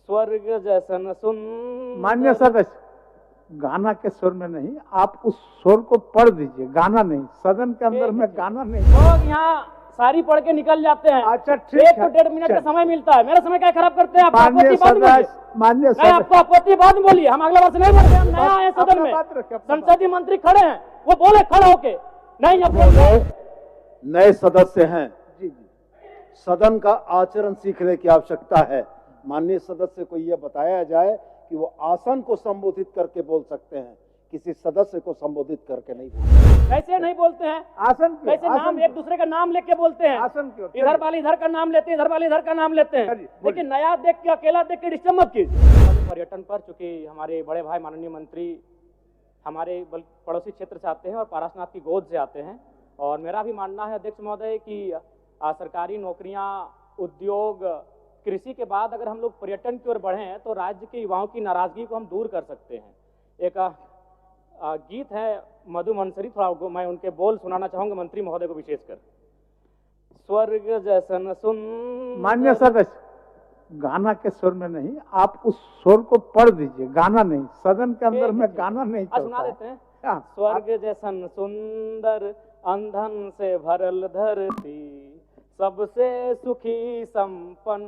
स्वर्ग जैसन सुंदर। मान्य सदस्य, गाना के सुर में नहीं, आप उस सुर को पढ़ दीजिए, गाना नहीं, सदन के अंदर में गाना नहीं। लोग यहाँ सारी पढ़ के निकल जाते हैं। अच्छा ठीक एक है, तो 1.5 मिनट का समय मिलता है, मेरा समय क्या खराब करते हैं आप? मान्य आपत्ति बाद में बोलिए। मान्य नहीं, सदस्य, आपको आपत्ति बाद में बोलिए, हम अगले वर्ष नहीं बोलते। हम नया आए सदन में, संसदीय मंत्री खड़े हैं, वो बोले खड़े होके नहीं। अब नए सदस्य हैं, जी जी, सदन का आचरण सीखने की आवश्यकता है। माननीय सदस्य को यह बताया जाए कि वो आसन को संबोधित करके बोल सकते हैं, किसी सदस्य को संबोधित करके नहीं बोलते। कैसे नहीं बोलते हैं? आसन क्यों? कैसे नाम आसन एक दूसरे का नाम लेके बोलते हैं? आसन क्यों? इधर वाले इधर का नाम लेते हैं, इधर वाले इधर का नाम लेते हैं। चलिए, लेकिन नया देख के, अकेला देख के डिस्टर्ब मत कीजिए। पर्यटन पर चूंकि हमारे बड़े भाई माननीय मंत्री हमारे पड़ोसी क्षेत्र से आते हैं और पारसनाथ की गोद से आते हैं, और मेरा भी मानना है अध्यक्ष महोदय कि सरकारी नौकरियां, उद्योग, कृषि के बाद अगर हम लोग पर्यटन की ओर बढ़ें तो राज्य के युवाओं की नाराजगी को हम दूर कर सकते हैं। एक गीत है मधु मनसरी, थोड़ा मैं उनके बोल सुनाना चाहूंगा मंत्री महोदय को विशेषकर। स्वर्ग जैसन सुंदर। मान्य सदस्य, गाना के सुर में नहीं, आप उस सुर को पढ़ दीजिए, गाना नहीं, सदन के अंदर में गाना नहीं सुना चलता देते हैं। है। स्वर्ग जैसन सुंदर, अंधन से भरल धरती, सबसे सुखी संपन्न,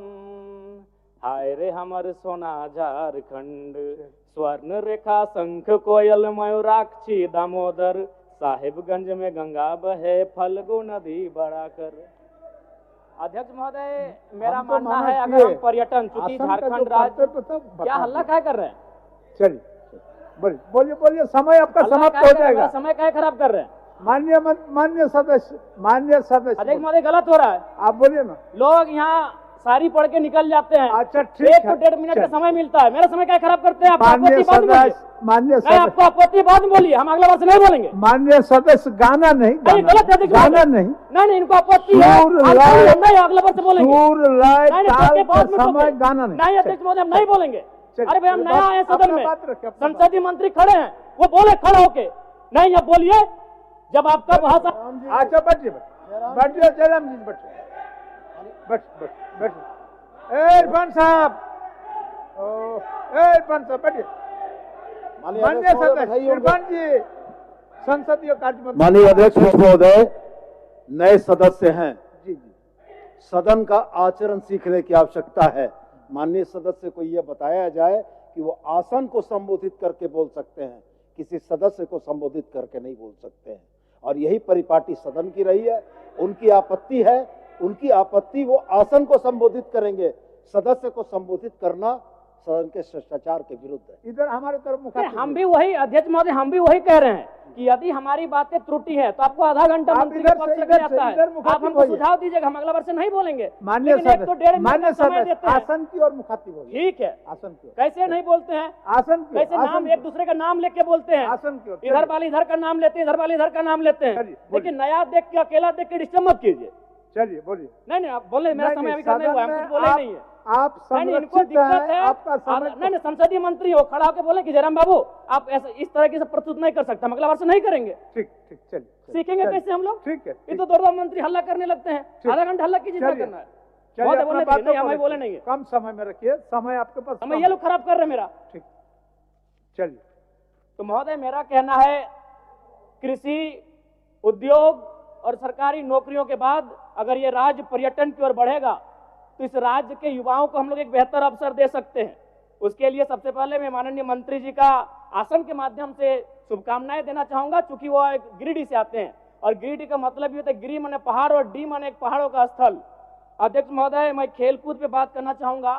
हाय रे हमर सोना झारखंड, स्वर्ण रेखा शंख कोयल मयूराक्षी दामोदर, साहिबगंज में गंगा बहे फल्गु नदी बढ़ाकर। अध्यक्ष महोदय, मेरा मानना है अगर हम पर्यटन, चूंकि झारखंड राज्य, क्या हल्ला क्या कर रहे हैं? चलिए बोलिए बोलिए, समय आपका समाप्त हो जाएगा। समय क्या खराब कर रहे हैं? मान्य सदस्य, अध्यक्ष महोदय गलत हो रहा है, आप बोलिए ना। लोग यहाँ सारी पढ़ के निकल जाते हैं। अच्छा ठीक एक है, तो 1.5 मिनट का समय मिलता है, मेरा समय क्या खराब करते हैं आप? मान्य आपत्ति बाद में बोलिए। मान्य नहीं, सदस्य, आपको आपत्ति बाद में बोलिए, हम अगले वर्ष नहीं बोलेंगे। मान्य सदस्य, गाना नहीं, नहीं, गलत है अध्यक्ष गाना महोदय। नहीं, नहीं, इनको आपत्ति है, सुर, हम लय, नहीं, अगले वर्ष बोलेंगे। सुर, लय, नहीं, ताल उसके बाद के में समय बोलेंगे। गाना नहीं। नहीं अध्यक्ष महोदय, हम नहीं बोलेंगे। चलिए, अरे भाई, हम अपना नया आए सदन अपना में, बात रखिए, अपना बात। संसदीय मंत्री खड़े हैं, वो बोले खड़े होके नहीं। अब बोलिए, जब आपका भाषा। अच्छा बैठिए, बैठिए जयराम जी, बैठिए। इरफान साहब, इरफान साहब बैठिए। माननीय सदस्य इरफान जी, संसदीय कार्य मंत्री। माननीय अध्यक्ष महोदय, नए सदस्य हैं, जी जी, सदन का आचरण सीखने की आवश्यकता है। माननीय सदस्य को यह बताया जाए कि वो आसन को संबोधित करके बोल सकते हैं, किसी सदस्य को संबोधित करके नहीं बोल सकते हैं, और यही परिपाटी सदन की रही है। उनकी आपत्ति है, उनकी आपत्ति वो आसन को संबोधित करेंगे, सदस्य को संबोधित करना सदन के शिष्टाचार के विरुद्ध है। इधर हमारे तरफ मुखातिब हम भी वही, अध्यक्ष महोदय, हम भी वही कह रहे हैं कि यदि हमारी बातें त्रुटि है तो आपको आधा घंटा मंत्री के पक्ष से आता है, आप हमको सुझाव दीजिएगा, हम अगला वर्ष नहीं बोलेंगे। मान्य लेकिन एक तो 1.5 मिनट मान्य का समय सदस्य, देते हैं। आसन की और मुखातिब होगी। ठीक है, आसन की ओर। कैसे नहीं बोलते हैं? आसन की ओर, कैसे नाम एक दूसरे का नाम लेके बोलते हैं? आसन की ओर। इधर वाले इधर का नाम लेते हैं, इधर वाले इधर का नाम लेते हैं। चलिए, बोलिए। लेकिन नया देख के, अकेला देख के डिस्टर्ब मत कीजिए। चलिए बोलिए। नहीं, आप बोले, मेरा समय अभी करने हुआ है, हम कुछ बोले नहीं है। आप नहीं, इनको संरक्षित दिक्कत है, है। आपका समय। नहीं, संसदीय मंत्री हो, खड़ा होकर बोले कि जयराम बाबू आप ऐसा इस तरह की प्रस्तुत नहीं कर सकते, हम अगला वर्ष नहीं करेंगे। ठीक, चलिए। सीखेंगे कैसे हम लोग? ठीक है, ये तो 2 मंत्री हल्ला करने लगते हैं, आधा घंटा हल्ला कीजिए, क्या करना है? बहुत है, बोलने दीजिए। नहीं, हमें बोले नहीं है। कम समय में रखिए, समय आपके पास हमें ये लोग खराब कर रहे हैं मेरा। ठीक, चलिए। तो महोदय, मेरा कहना है कृषि, उद्योग और सरकारी नौकरियों के बाद अगर ये राज्य पर्यटन की ओर बढ़ेगा तो इस राज्य के युवाओं को हम लोग एक बेहतर अवसर दे सकते हैं। उसके लिए सबसे पहले मैं माननीय मंत्री जी का आसन के माध्यम से शुभकामनाएं देना चाहूंगा, चूंकि वो एक गिरिडीह से आते हैं, और गिरिडीह का मतलब ये होता है गिरी माने पहाड़ और डी माने एक पहाड़ों का स्थल। अध्यक्ष महोदय, मैं खेलकूद पे बात करना चाहूंगा,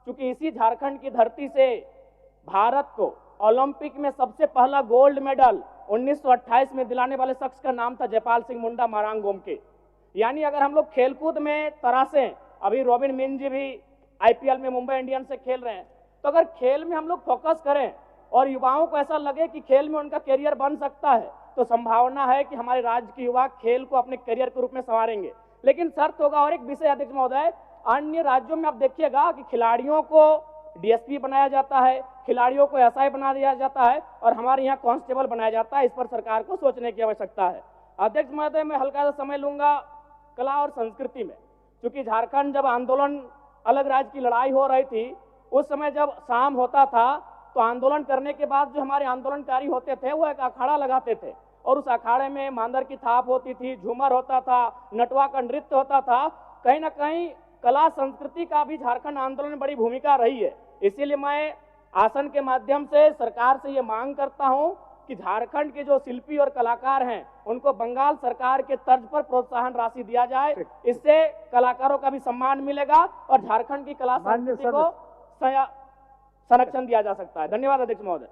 चूंकि इसी झारखंड की धरती से भारत को ओलंपिक में सबसे पहला गोल्ड मेडल 1928 में दिलाने वाले शख्स का नाम था जयपाल सिंह मुंडा मारांग गोमके। यानी अगर हम लोग खेलकूद में तरासें, अभी रॉबिन मिन जी भी आईपीएल में मुंबई इंडियंस से खेल रहे हैं, तो अगर खेल में हम लोग फोकस करें और युवाओं को ऐसा लगे कि खेल में उनका करियर बन सकता है, तो संभावना है कि हमारे राज्य के युवा खेल को अपने करियर के रूप में संवारेंगे। लेकिन शर्त होगा और एक विषय अध्यक्ष महोदय, अन्य राज्यों में आप देखिएगा कि खिलाड़ियों को डीएसपी बनाया जाता है, खिलाड़ियों को एसआई बना दिया जाता है, और हमारे यहाँ कांस्टेबल बनाया जाता है। इस पर सरकार को सोचने की आवश्यकता है। अध्यक्ष महोदय, मैं हल्का सा समय लूंगा कला और संस्कृति में, क्योंकि झारखंड जब आंदोलन, अलग राज्य की लड़ाई हो रही थी, उस समय जब शाम होता था तो आंदोलन करने के बाद जो हमारे आंदोलनकारी होते थे वो एक अखाड़ा लगाते थे और उस अखाड़े में मांदर की थाप होती थी, झूमर होता था, नटवा का नृत्य होता था। कहीं ना कहीं कला संस्कृति का भी झारखंड आंदोलन में बड़ी भूमिका रही है। इसीलिए मैं आसन के माध्यम से सरकार से ये मांग करता हूं कि झारखंड के जो शिल्पी और कलाकार हैं उनको बंगाल सरकार के तर्ज पर प्रोत्साहन राशि दिया जाए। इससे कलाकारों का भी सम्मान मिलेगा और झारखंड की कला संस्कृति को संरक्षण दिया जा सकता है। धन्यवाद अध्यक्ष महोदय।